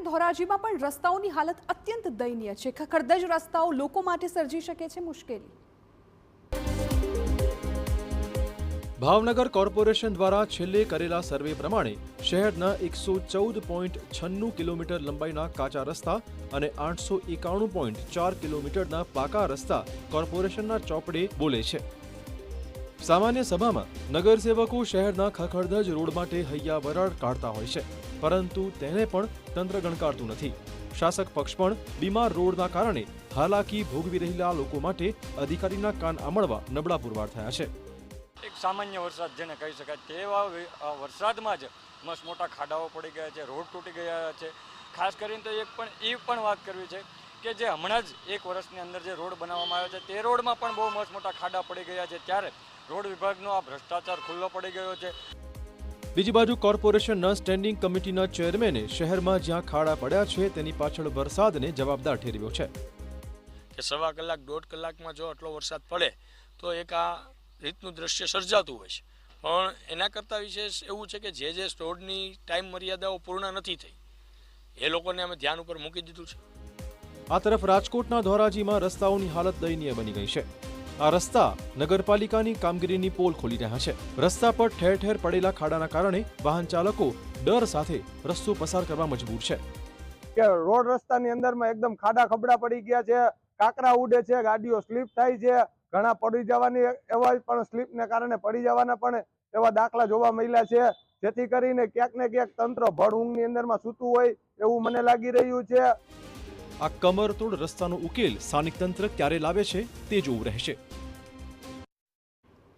ધોરાજીમાં પણ રસ્તાઓની હાલત અત્યંત દયનીય છે। ખખડધજ રસ્તાઓ લોકો માટે સર્જી શકે છે મુશ્કેલી। ભાવનગર કોર્પોરેશન દ્વારા છેલ્લે કરેલા સર્વે પ્રમાણે શહેરના 114.96 કિલોમીટર લંબાઈના કાચા રસ્તા અને 891.4 કિલોમીટરના પાકા રસ્તા કોર્પોરેશનના ચોપડે બોલે છે। સામાન્ય સભામાં નગરસેવકો શહેરના ખખડધજ રોડ માટે હૈયા વરાળ કાઢતા હોય છે, પરંતુ તેને પણ તંત્ર ગણકારતું નથી। શાસક પક્ષ પણ બીમાર રોડના કારણે હાલાકી ભોગવી રહેલા લોકો માટે અધિકારીના કાન આમળવા નબળા પુરવાર થયા છે। એક સામાન્ય વરસાદ જેને કહી શકાય તેવા વરસાદમાં જ મસ્ત મોટા ખાડાઓ પડી ગયા છે, રોડ તૂટી ગયા છે। ખાસ કરીને તો એ પણ વાત કરવી છે કે જે હમણાં જ એક વર્ષની અંદર જે રોડ બનાવવામાં આવ્યો છે તે રોડમાં પણ બહુ મસ્ત મોટા ખાડા પડી ગયા છે, ત્યારે રોડ વિભાગનો આ ભ્રષ્ટાચાર ખુલ્લો પડી ગયો છે। બીજી બાજુ કોર્પોરેશનના સ્ટેન્ડિંગ કમિટીના ચેરમેને શહેરમાં જ્યાં ખાડા પડ્યા છે તેની પાછળ વરસાદને જવાબદાર ઠેરવ્યો છે કે સવા કલાક દોઢ કલાકમાં જો આટલો વરસાદ પડે તો એક આ રીતનું દ્રશ્ય સર્જાતું હોય છે, પણ એના કરતાં વિશેષ એવું છે કે જે રોડની ટાઈમ મર્યાદાઓ પૂર્ણ નથી થઈ એ લોકોને અમે ધ્યાન ઉપર મૂકી દીધું છે। આ તરફ રાજકોટના ધોરાજીમાં રસ્તાઓની હાલત દયનીય બની ગઈ છે। આ રસ્તા નગરપાલિકાની કામગીરીની પોલ ખોલી રહ્યા છે। રસ્તા પર ઠેર ઠેર પડેલા ખાડાના કારણે વાહન ચાલકો ડર સાથે રસ્તો પસાર કરવા મજબૂર છે કે રોડ રસ્તાની અંદરમાં એકદમ ખાડા ખબડા પડી ગયા છે, કાંકરા ઉડે છે, ગાડીઓ સ્લીપ થાય છે, ઘણા પડી જવાની એવા પણ સ્લીપને કારણે પડી જવાના પણ એવા દાખલા જોવા મળ્યા છે, જેથી કરીને ક્યાંક ને ક્યાંક તંત્ર ભર ઊંઘની અંદરમાં સૂતું હોય એવું મને લાગી રહ્યું છે। આ કમરતોડ રસ્તાનો ઉકેલ સ્થાનિક તંત્ર ક્યારે લાવે છે તે જોવું રહેશે।